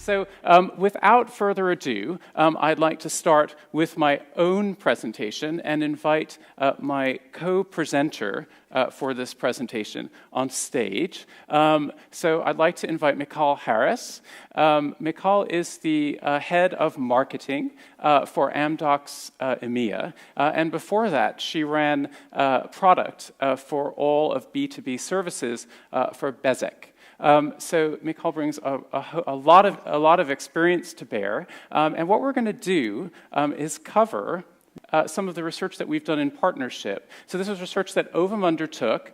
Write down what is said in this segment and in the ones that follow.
So without further ado, I'd like to start with my own presentation and invite my co-presenter for this presentation on stage. So I'd like to invite Michal Harris. Michal is the head of marketing for Amdocs EMEA. And before that, she ran product for all of B2B services for Bezek. So Michal brings a lot of experience to bear, and what we're going to do is cover some of the research that we've done in partnership. So this was research that Ovum undertook.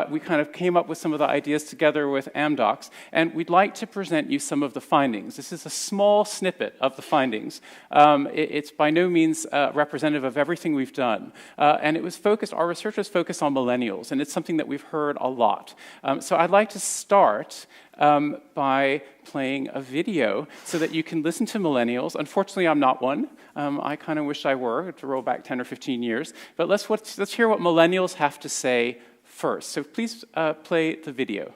We kind of came up with some of the ideas together with Amdocs, and we'd like to present you some of the findings. This is a small snippet of the findings. It's by no means representative of everything we've done. And it was focused, our research was focused on millennials, and it's something that we've heard a lot. So I'd like to start by playing a video so that you can listen to millennials. Unfortunately, I'm not one. I kind of wish I were, to roll back 10 or 15 years. But let's hear what millennials have to say first. So please play the video.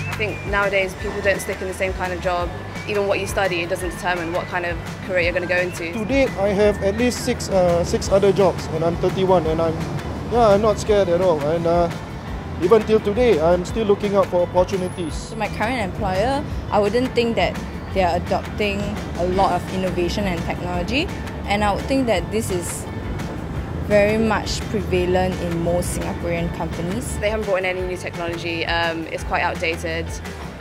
I think nowadays people don't stick in the same kind of job. Even what you study, it doesn't determine what kind of career you're going to go into. To date, I have at least six other jobs, and I'm 31, and I'm not scared at all. And even till today, I'm still looking out for opportunities. So my current employer, I wouldn't think that they are adopting a lot of innovation and technology, and I would think that this is very much prevalent in most Singaporean companies. They haven't brought in any new technology. It's quite outdated.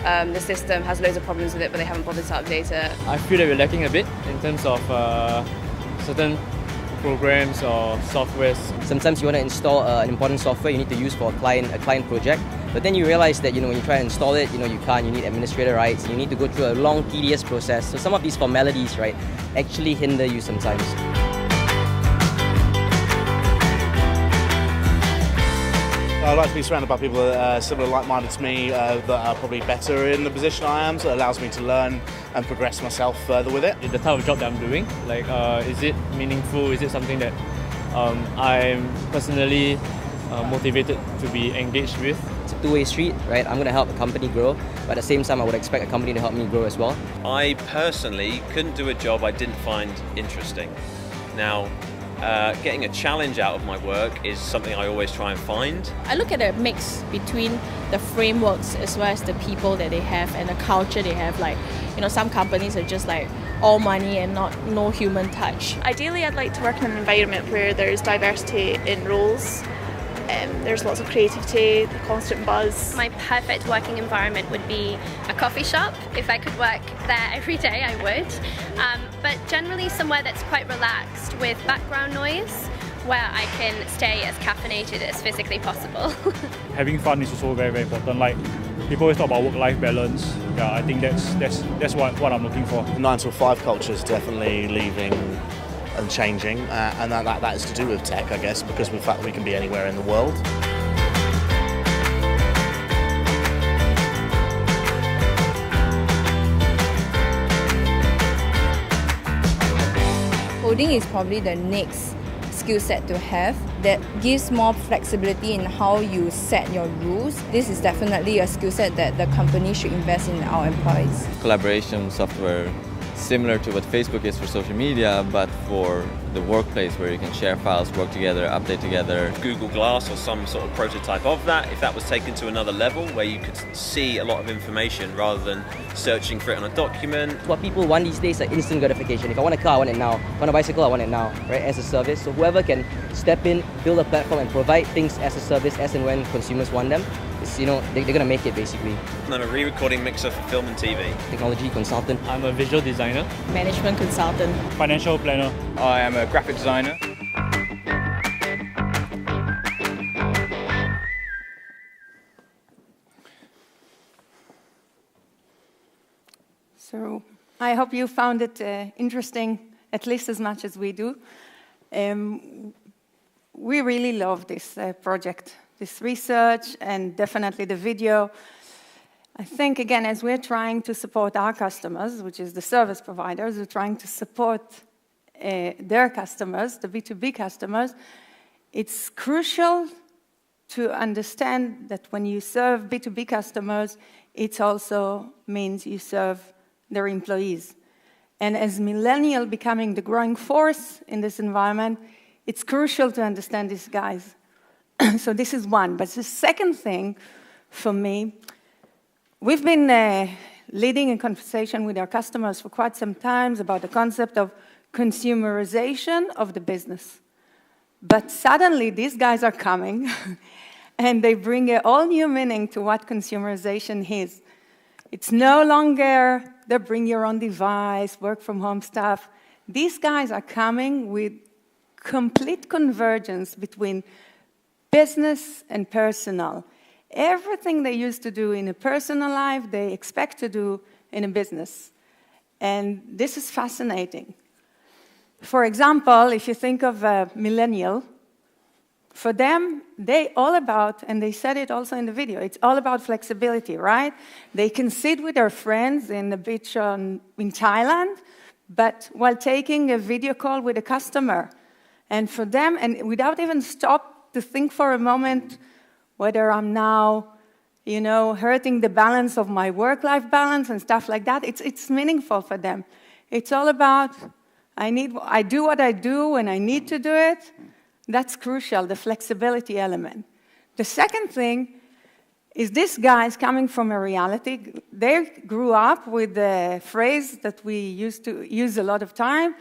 The system has loads of problems with it, but they haven't bothered to update it. I feel that we're lacking a bit in terms of certain programs or softwares. Sometimes you want to install an important software you need to use for a client project, but then you realize that when you try to install it, you can't. You need administrator rights. You need to go through a long, tedious process. So some of these formalities, right, actually hinder you sometimes. I like to be surrounded by people that are similar, like-minded to me, that are probably better in the position I am, so it allows me to learn and progress myself further with it. The type of job that I'm doing, like, is it meaningful? Is it something that I'm personally motivated to be engaged with? It's a two-way street, right? I'm going to help a company grow, but at the same time, I would expect a company to help me grow as well. I personally couldn't do a job I didn't find interesting. Now, getting a challenge out of my work is something I always try and find. I look at a mix between the frameworks as well as the people that they have and the culture they have. Like, some companies are just like all money and no human touch. Ideally, I'd like to work in an environment where there's diversity in roles. There's lots of creativity, the constant buzz. My perfect working environment would be a coffee shop. If I could work there every day, I would. But generally somewhere that's quite relaxed with background noise, where I can stay as caffeinated as physically possible. Having fun is also very, very important. Like, people always talk about work-life balance. Yeah, I think that's what I'm looking for. The 9 to 5 culture is definitely leaving and changing, and that is to do with tech, I guess, because of the fact that we can be anywhere in the world. Coding is probably the next skill set to have that gives more flexibility in how you set your rules. This is definitely a skill set that the company should invest in our employees. Collaboration software, similar to what Facebook is for social media, but for the workplace where you can share files, work together, update together. Google Glass or some sort of prototype of that, if that was taken to another level where you could see a lot of information rather than searching for it on a document. What people want these days is instant gratification. If I want a car, I want it now. If I want a bicycle, I want it now, right, as a service. So whoever can step in, build a platform and provide things as a service as and when consumers want them, they're going to make it, basically. I'm a re-recording mixer for film and TV. Technology consultant. I'm a visual designer. Management consultant. Financial planner. I am a graphic designer. So I hope you found it interesting, at least as much as we do. We really love this project, this research, and definitely the video. I think, again, as we're trying to support our customers, which is the service providers, we're trying to support their customers, the B2B customers, it's crucial to understand that when you serve B2B customers, it also means you serve their employees. And as millennial becoming the growing force in this environment, it's crucial to understand these guys. So this is one. But the second thing for me, we've been leading a conversation with our customers for quite some time about the concept of consumerization of the business. But suddenly these guys are coming and they bring a all new meaning to what consumerization is. It's no longer the bring your own device, work from home stuff. These guys are coming with complete convergence between business and personal. Everything they used to do in a personal life, they expect to do in a business. And this is fascinating. For example, if you think of a millennial, for them, they all about, and they said it also in the video, it's all about flexibility, right? They can sit with their friends in the beach in Thailand, but while taking a video call with a customer. And for them, and without even stop to think for a moment whether I'm now, hurting the balance of my work-life balance and stuff like that, it's meaningful for them. It's all about, I do what I do when I need to do it. That's crucial, the flexibility element. The second thing is these guys coming from a reality. They grew up with the phrase that we used to use a lot of time,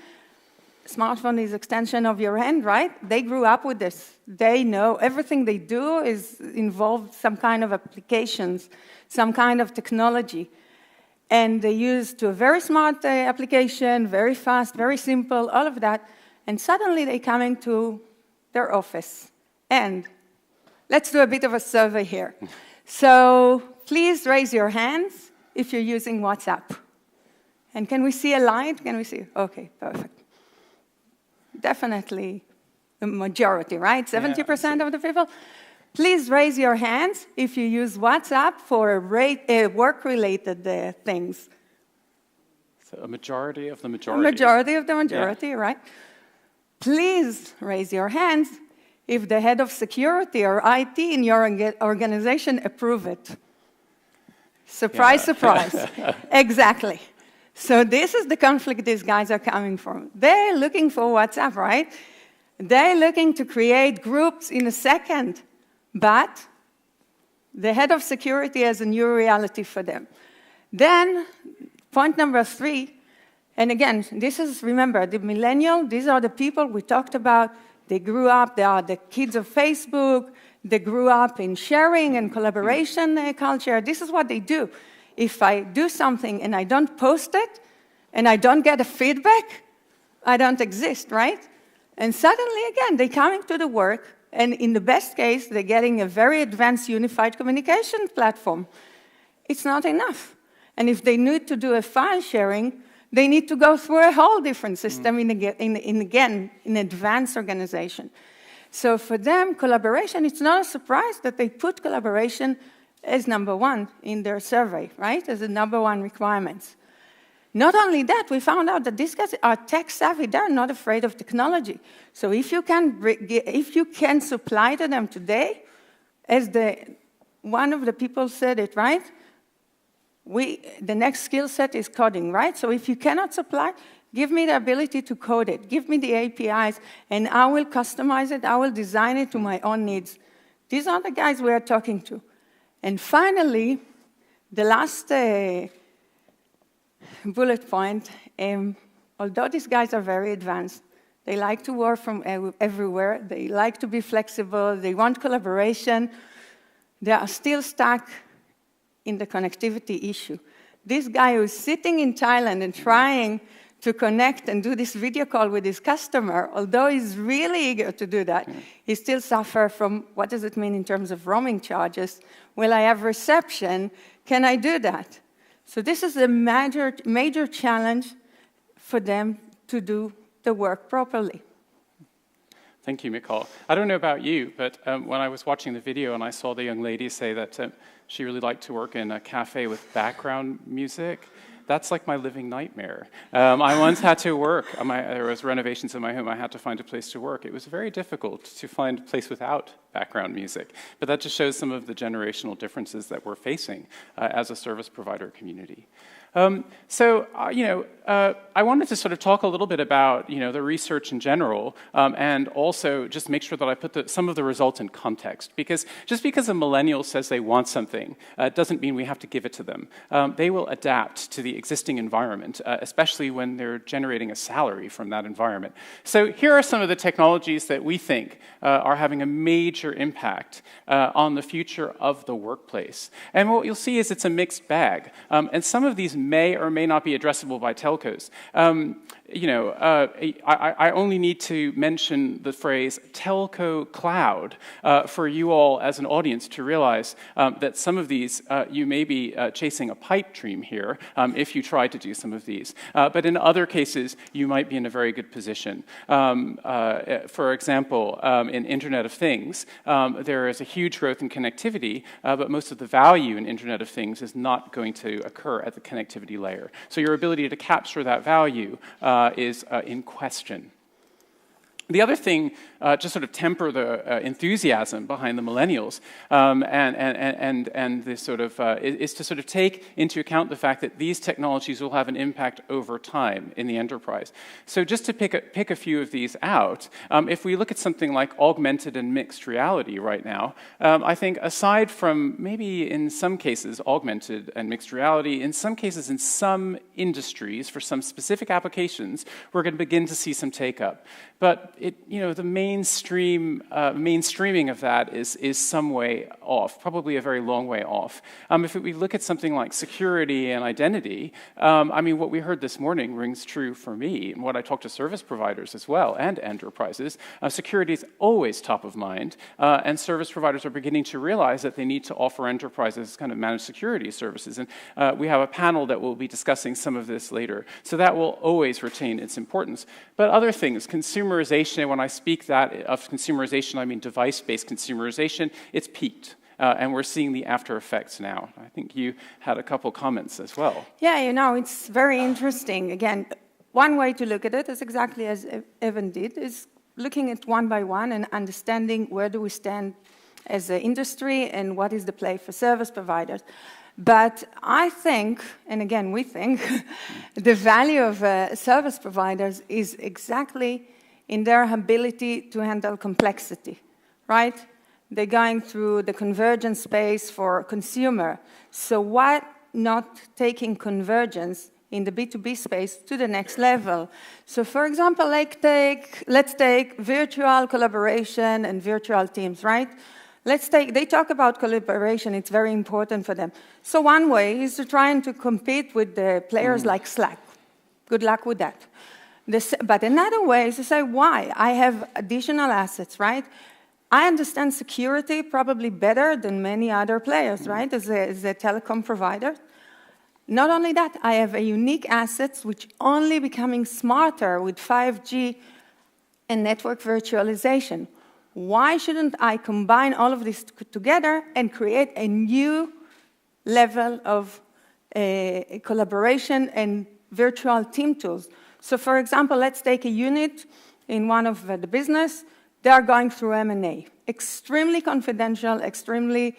smartphone is extension of your hand, right? They grew up with this. They know everything they do is involved some kind of applications, some kind of technology. And they use to a very smart application, very fast, very simple, all of that. And suddenly they're coming to their office. And let's do a bit of a survey here. So please raise your hands if you're using WhatsApp. And can we see a light? Can we see? Okay, perfect. Definitely a majority, right? 70% of the people. Please raise your hands if you use WhatsApp for work-related things. So a majority of the majority. A majority of the majority, right? Please raise your hands if the head of security or IT in your organization approve it. Surprise, surprise. Exactly. So this is the conflict these guys are coming from. They're looking for WhatsApp, right? They're looking to create groups in a second, but the head of security has a new reality for them. Then, point number 3, and again, this is, remember, the millennial, these are the people we talked about. They grew up, they are the kids of Facebook, they grew up in sharing and collaboration culture. This is what they do. If I do something and I don't post it, and I don't get a feedback, I don't exist, right? And suddenly, again, they're coming to the work, and in the best case, they're getting a very advanced unified communication platform. It's not enough. And if they need to do a file sharing, they need to go through a whole different system in an advanced organization. So for them, collaboration, it's not a surprise that they put collaboration as number 1 in their survey, right? As the number 1 requirements. Not only that, we found out that these guys are tech savvy. They're not afraid of technology. So if you can supply to them today, as one of the people said it, right? The next skill set is coding, right? So if you cannot supply, give me the ability to code it. Give me the APIs, and I will customize it. I will design it to my own needs. These are the guys we are talking to. And finally, the last bullet point, although these guys are very advanced, they like to work from everywhere, they like to be flexible, they want collaboration, they are still stuck in the connectivity issue. This guy who's sitting in Thailand and trying to connect and do this video call with his customer, although he's really eager to do that, he still suffers from what does it mean in terms of roaming charges? Will I have reception? Can I do that? So this is a major challenge for them to do the work properly. Thank you, Michal. I don't know about you, but when I was watching the video and I saw the young lady say that she really liked to work in a cafe with background music, that's like my living nightmare. I once had to work. There was renovations in my home. I had to find a place to work. It was very difficult to find a place without background music. But that just shows some of the generational differences that we're facing as a service provider community. I wanted to sort of talk a little bit about, the research in general, and also just make sure that I put some of the results in context. Because just because a millennial says they want something doesn't mean we have to give it to them. They will adapt to the existing environment, especially when they're generating a salary from that environment. So here are some of the technologies that we think are having a major impact on the future of the workplace. And what you'll see is it's a mixed bag. And some of these may or may not be addressable by telcos. I only need to mention the phrase telco cloud for you all as an audience to realize that some of these, you may be chasing a pipe dream here if you try to do some of these. But in other cases, you might be in a very good position. For example, in Internet of Things, there is a huge growth in connectivity, but most of the value in Internet of Things is not going to occur at the connectivity layer. So your ability to capture that value is in question. The other thing, just sort of temper the enthusiasm behind the millennials, and this sort of is to sort of take into account the fact that these technologies will have an impact over time in the enterprise. So just to pick a few of these out, if we look at something like augmented and mixed reality right now, I think aside from maybe in some cases augmented and mixed reality, in some cases in some industries for some specific applications, we're going to begin to see some take-up. But the mainstreaming of that is some way off, probably a very long way off. If we look at something like security and identity, what we heard this morning rings true for me, and what I talk to service providers as well, and enterprises. Security is always top of mind, and service providers are beginning to realize that they need to offer enterprises kind of managed security services. And we have a panel that will be discussing some of this later. So that will always retain its importance. But other things, consumerization, when I speak of consumerization, I mean device-based consumerization, it's peaked. And we're seeing the after effects now. I think you had a couple comments as well. Yeah, it's very interesting. Again, one way to look at it is exactly as Evan did, is looking at one by one and understanding where do we stand as an industry and what is the play for service providers. But I think, and again we think, the value of service providers is exactly in their ability to handle complexity, right? They're going through the convergence space for consumer. So why not taking convergence in the B2B space to the next level? So for example, let's take virtual collaboration and virtual teams, right? They talk about collaboration, it's very important for them. So one way is to try and to compete with the players like Slack. Good luck with that. But another way is to say, why? I have additional assets, right? I understand security probably better than many other players, right, as a telecom provider. Not only that, I have a unique assets which only becoming smarter with 5G and network virtualization. Why shouldn't I combine all of this together and create a new level of collaboration and virtual team tools? So for example, let's take a unit in one of the business. They are going through M&A. Extremely confidential, extremely,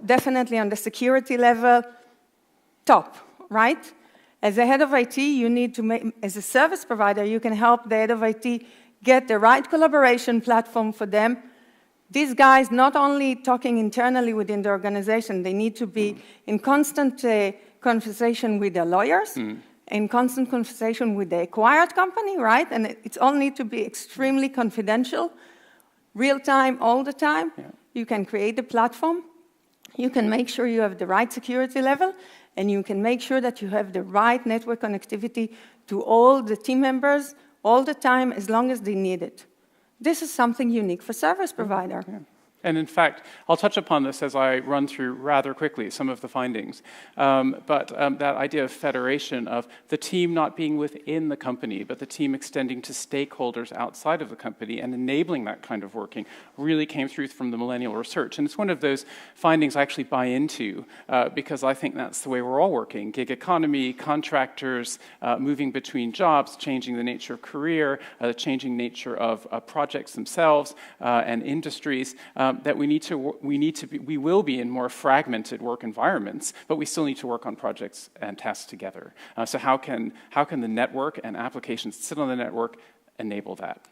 definitely on the security level, top, right? As a head of IT, you need to make, as a service provider, you can help the head of IT get the right collaboration platform for them. These guys not only talking internally within the organization, they need to be in constant conversation with their lawyers, in constant conversation with the acquired company, right? And it all needs to be extremely confidential, real time, all the time. Yeah. You can create a platform. You can make sure you have the right security level, and you can make sure that you have the right network connectivity to all the team members all the time, as long as they need it. This is something unique for service provider. Yeah. And in fact, I'll touch upon this as I run through rather quickly some of the findings. But that idea of federation, of the team not being within the company, but the team extending to stakeholders outside of the company and enabling that kind of working, really came through from the millennial research. And it's one of those findings I actually buy into because I think that's the way we're all working. Gig economy, contractors, moving between jobs, changing the nature of career, the changing nature of projects themselves and industries. That we will be in more fragmented work environments, but we still need to work on projects and tasks together. So how can the network and applications that sit on the network enable that?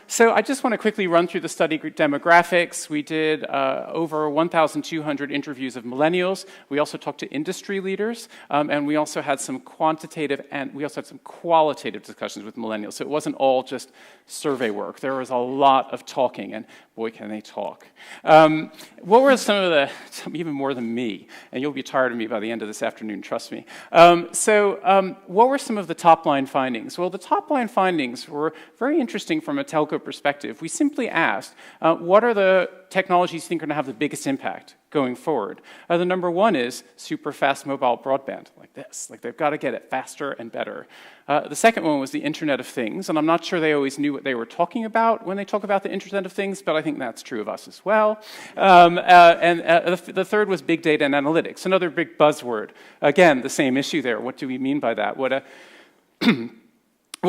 So I just want to quickly run through the study demographics. We did over 1,200 interviews of millennials. We also talked to industry leaders, and we also had some quantitative and we also had some qualitative discussions with millennials. So it wasn't all just survey work. There was a lot of talking, and boy, can they talk. What were some of the, even more than me, and you'll be tired of me by the end of this afternoon, trust me. What were some of the top-line findings? Well, the top-line findings were very interesting from a telco perspective. We simply asked, what are the technologies you think are going to have the biggest impact going forward? The number one is super fast mobile broadband, like this. Like they've got to get it faster and better. The second one was the Internet of Things, and I'm not sure they always knew what they were talking about when they talk about the Internet of Things, but I think that's true of us as well. The third was big data and analytics, another big buzzword. Again, the same issue there. What do we mean by that? What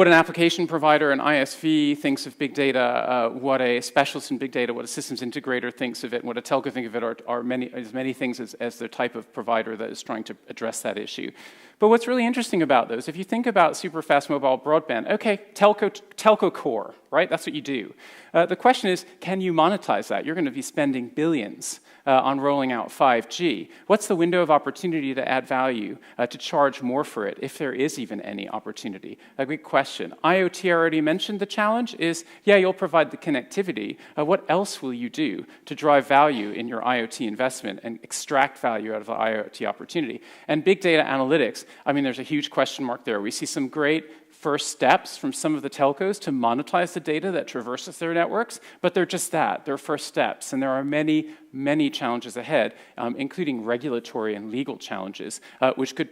an application provider, an ISV thinks of big data, what a specialist in big data, what a systems integrator thinks of it, and what a telco thinks of it are as many things as the type of provider that is trying to address that issue. But what's really interesting about those, if you think about super fast mobile broadband, okay, telco core, right? That's what you do. The question is, can you monetize that? You're going to be spending billions on rolling out 5G. What's the window of opportunity to add value, to charge more for it, if there is even any opportunity? A good question. IoT, I already mentioned the challenge is, yeah, you'll provide the connectivity. What else will you do to drive value in your IoT investment and extract value out of the IoT opportunity? And big data analytics, I mean, there's a huge question mark there. We see some great first steps from some of the telcos to monetize the data that traverses their networks, but they're just that, they're first steps, and there are many, many challenges ahead, including regulatory and legal challenges, which could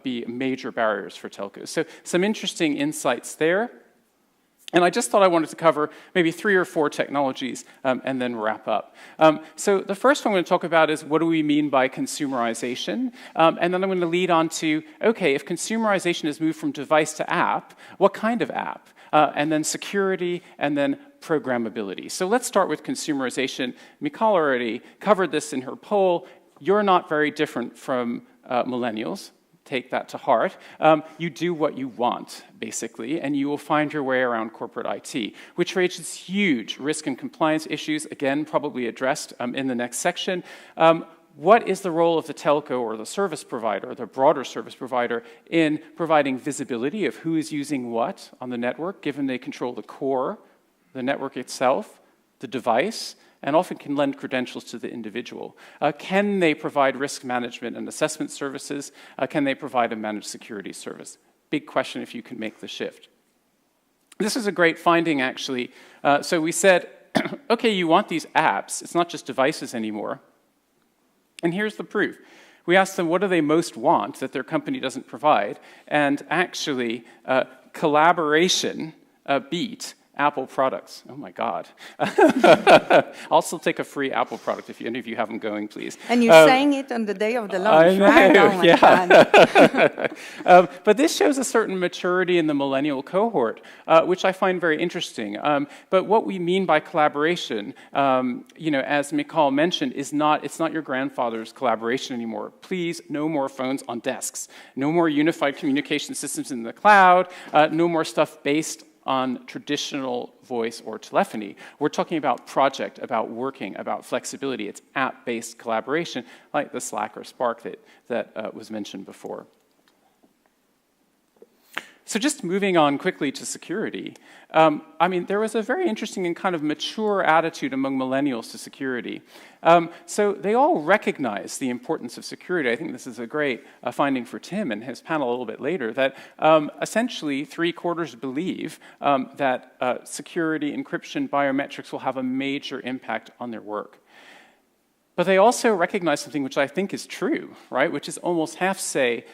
be major barriers for telcos. So some interesting insights there. And I just thought I wanted to cover maybe 3 or 4 technologies and then wrap up. So the first one I'm going to talk about is what do we mean by consumerization? And then I'm going to lead on to, okay, if consumerization has moved from device to app, what kind of app? And then security, and then programmability. So let's start with consumerization. Michal already covered this in her poll. You're not very different from millennials. Take that to heart. You do what you want, basically, and you will find your way around corporate IT, which raises huge risk and compliance issues, again, probably addressed in the next section. What is the role of the telco or the service provider, the broader service provider, in providing visibility of who is using what on the network, given they control the core, the network itself, the device, and often can lend credentials to the individual? Can they provide risk management and assessment services? Can they provide a managed security service? Big question if you can make the shift. This is a great finding, actually. So we said, okay, you want these apps. It's not just devices anymore. And here's the proof. We asked them, what do they most want that their company doesn't provide? And actually, collaboration beat Apple products. Oh my God. I'll still take a free Apple product if any of you have them going, please. And you're saying it on the day of the launch, right? Oh my God. But this shows a certain maturity in the millennial cohort, which I find very interesting. But what we mean by collaboration, as Michal mentioned, it's not your grandfather's collaboration anymore. Please, no more phones on desks. No more unified communication systems in the cloud. No more stuff based on traditional voice or telephony. We're talking about project, about working, about flexibility. It's app-based collaboration, like the Slack or Spark that was mentioned before. So just moving on quickly to security, I mean, there was a very interesting and kind of mature attitude among millennials to security. So they all recognize the importance of security. I think this is a great finding for Tim and his panel a little bit later, that essentially 3/4 believe that security, encryption, biometrics will have a major impact on their work. But they also recognize something which I think is true, right? Which is almost half say,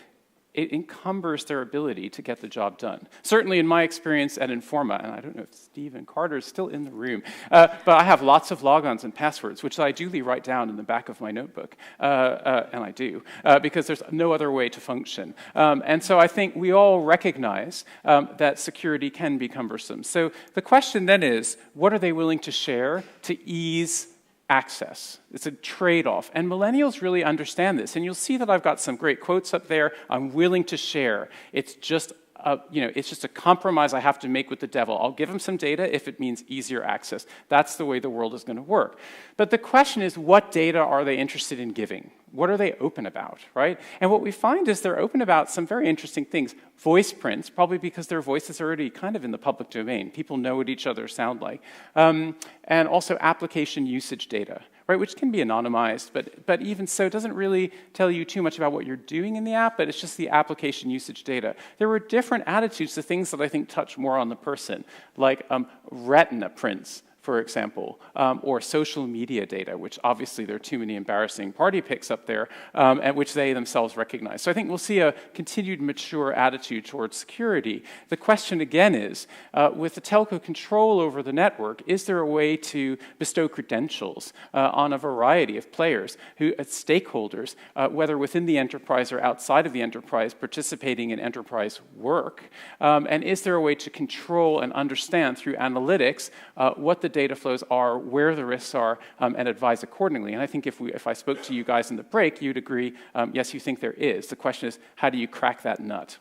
it encumbers their ability to get the job done. Certainly in my experience at Informa, and I don't know if Steve and Carter is still in the room, but I have lots of logons and passwords, which I duly write down in the back of my notebook, and I do, because there's no other way to function. And so I think we all recognize that security can be cumbersome. So the question then is, what are they willing to share to ease access? It's a trade-off, and millennials really understand this. And you'll see that I've got some great quotes up there. I'm willing to share. It's just it's just a compromise I have to make with the devil. I'll give them some data if it means easier access. That's the way the world is going to work. But the question is, what data are they interested in giving? What are they open about, right? And what we find is they're open about some very interesting things. Voice prints, probably because their voice is already kind of in the public domain. People know what each other sound like. And also application usage data, right, which can be anonymized, but even so, it doesn't really tell you too much about what you're doing in the app, but it's just the application usage data. There were different attitudes to things that I think touch more on the person, like retina prints, for example, or social media data, which obviously there are too many embarrassing party pics up there, at which they themselves recognize. So I think we'll see a continued mature attitude towards security. The question again is, with the telco control over the network, is there a way to bestow credentials on a variety of players, stakeholders, whether within the enterprise or outside of the enterprise, participating in enterprise work? And is there a way to control and understand through analytics what the data flows are, where the risks are, and advise accordingly? And I think if I spoke to you guys in the break, you'd agree, yes, you think there is. The question is, how do you crack that nut?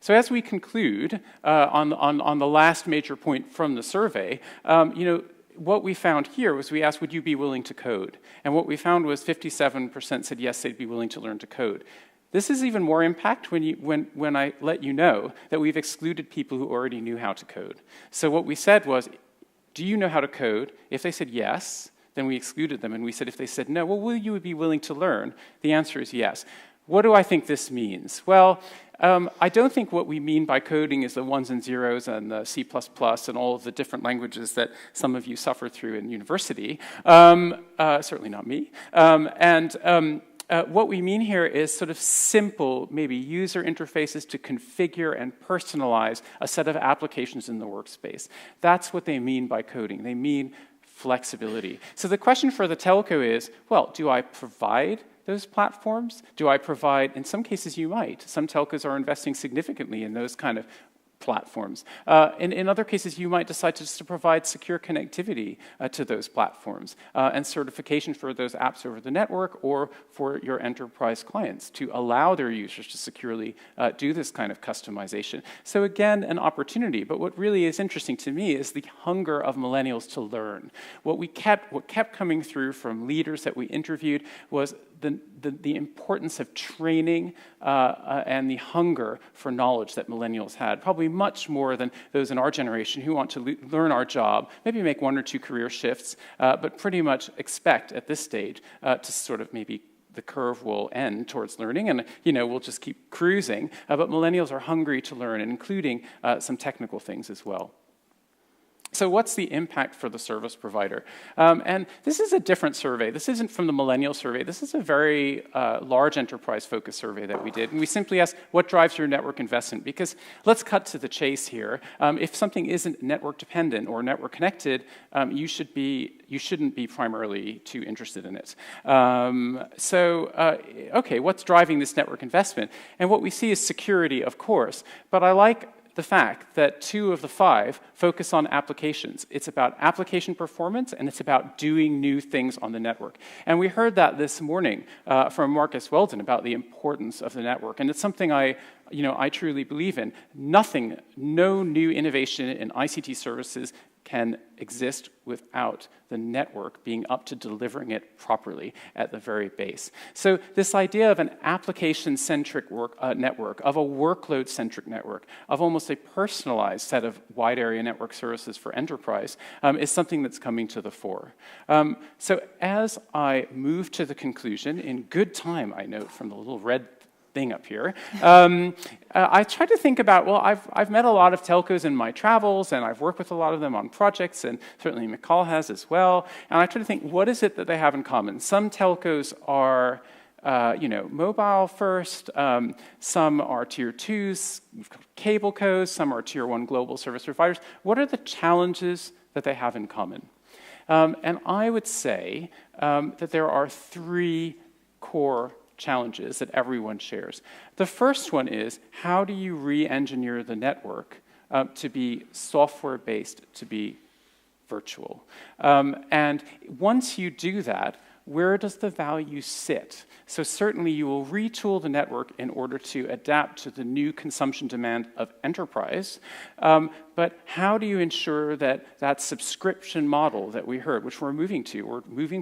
So as we conclude on the last major point from the survey, what we found here was we asked, would you be willing to code? And what we found was 57% said yes, they'd be willing to learn to code. This is even more impact when I let you know that we've excluded people who already knew how to code. So what we said was, do you know how to code? If they said yes, then we excluded them. And we said if they said no, well, will you be willing to learn? The answer is yes. What do I think this means? Well, I don't think what we mean by coding is the ones and zeros and the C++ and all of the different languages that some of you suffer through in university. Certainly not me. What we mean here is sort of simple, maybe user interfaces to configure and personalize a set of applications in the workspace. That's what they mean by coding. They mean flexibility. So the question for the telco is, well, do I provide those platforms? Do I provide, in some cases you might. Some telcos are investing significantly in those kind of platforms. In other cases, you might decide just to provide secure connectivity to those platforms and certification for those apps over the network or for your enterprise clients to allow their users to securely do this kind of customization. So again, an opportunity. But what really is interesting to me is the hunger of millennials to learn. What kept coming through from leaders that we interviewed was the importance of training and the hunger for knowledge that millennials had, probably much more than those in our generation who want to learn our job, maybe make 1 or 2 career shifts, but pretty much expect at this stage to sort of maybe the curve will end towards learning and we'll just keep cruising. But millennials are hungry to learn, including some technical things as well. So what's the impact for the service provider? And this is a different survey. This isn't from the millennial survey. This is a very large enterprise-focused survey that we did. And we simply asked, what drives your network investment? Because let's cut to the chase here. If something isn't network dependent or network connected, you shouldn't be primarily too interested in it. Okay, what's driving this network investment? And what we see is security, of course. But I like the fact that 2 of the 5 focus on applications. It's about application performance, and it's about doing new things on the network. And we heard that this morning from Marcus Weldon about the importance of the network. And it's something I truly believe in. No new innovation in ICT services can exist without the network being up to delivering it properly at the very base. So this idea of an application-centric network, of a workload-centric network, of almost a personalized set of wide area network services for enterprise is something that's coming to the fore. So as I move to the conclusion, in good time, I note from the little red thing up here. I tried to think about, well, I've met a lot of telcos in my travels, and I've worked with a lot of them on projects, and certainly Michal has as well. And I tried to think, what is it that they have in common? Some telcos are mobile first, some are tier 2s, cable cos, some are tier 1 global service providers. What are the challenges that they have in common? And I would say that there are 3 core challenges that everyone shares. The first one is, how do you re-engineer the network to be software-based, to be virtual? And once you do that, where does the value sit? So certainly you will retool the network in order to adapt to the new consumption demand of enterprise, but how do you ensure that that subscription model that we heard, which we're moving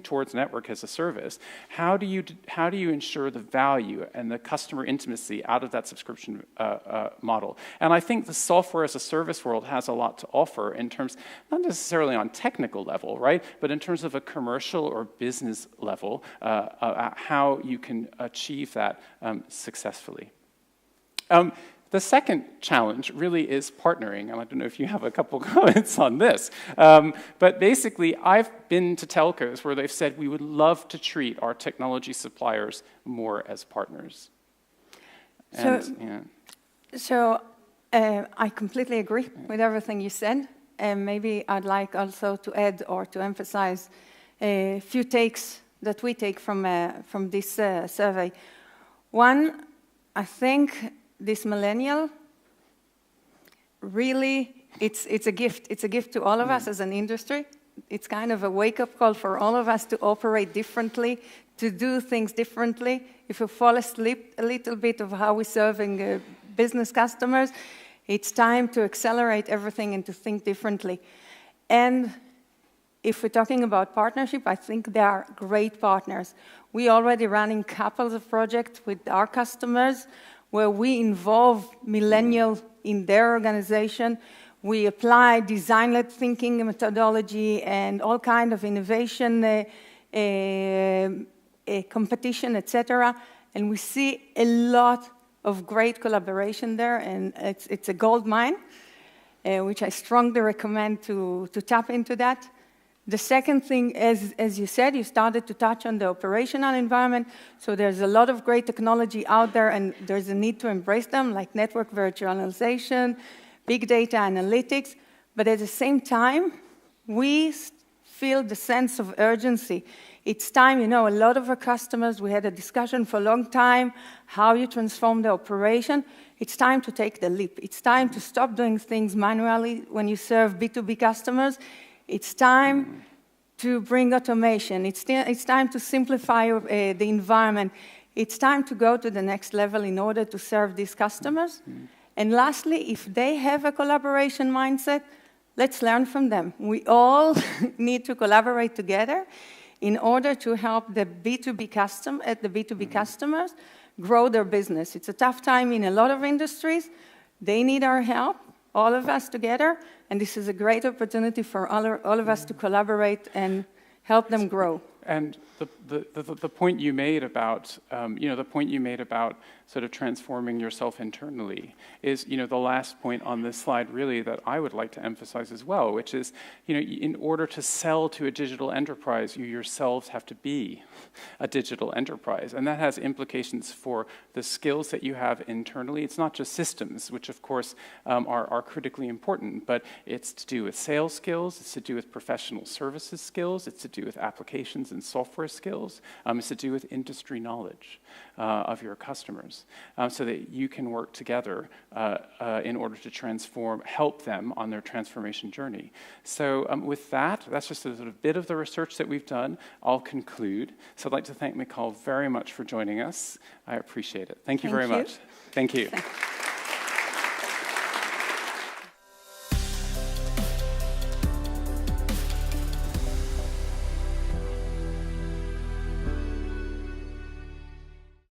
towards network as a service, how do you ensure the value and the customer intimacy out of that subscription model? And I think the software as a service world has a lot to offer in terms, not necessarily on technical level, right, but in terms of a commercial or business level, how you can achieve that successfely. The second challenge really is partnering, and I don't know if you have a couple comments on this, but basically I've been to telcos where they've said we would love to treat our technology suppliers more as partners. And, So I completely agree with everything you said, and maybe I'd like also to add or to emphasize a few takes that we take from this survey. One, I think this millennial, really, it's a gift. It's a gift to all of us as an industry. It's kind of a wake-up call for all of us to operate differently, to do things differently. If we fall asleep a little bit of how we're serving business customers, it's time to accelerate everything and to think differently. And if we're talking about partnership, I think they are great partners. We're already running couples of projects with our customers where we involve millennials in their organization. We apply design-led thinking methodology and all kind of innovation, competition, etc. And we see a lot of great collaboration there, and it's a gold mine, which I strongly recommend to tap into that. The second thing, as you said, you started to touch on the operational environment. So there's a lot of great technology out there, and there's a need to embrace them, like network virtualization, big data analytics. But at the same time, we feel the sense of urgency. It's time, a lot of our customers, we had a discussion for a long time, how you transform the operation. It's time to take the leap. It's time to stop doing things manually when you serve B2B customers. It's time to bring automation. It's time to simplify the environment. It's time to go to the next level in order to serve these customers. And lastly, if they have a collaboration mindset, let's learn from them. We all need to collaborate together in order to help the B2B customers grow their business. It's a tough time in a lot of industries. They need our help, all of us together, and this is a great opportunity for all of us to collaborate and help them grow. And the point you made about, sort of transforming yourself internally is, the last point on this slide really that I would like to emphasize as well, which is, in order to sell to a digital enterprise, you yourselves have to be a digital enterprise. And that has implications for the skills that you have internally. It's not just systems, which of course are critically important, but it's to do with sales skills, it's to do with professional services skills, it's to do with applications and software skills, it's to do with industry knowledge of your customers, so that you can work together in order to help them on their transformation journey. So with that, that's just a sort of bit of the research that we've done. I'll conclude. So I'd like to thank Michal very much for joining us. I appreciate it. Thank you very much. Thank you.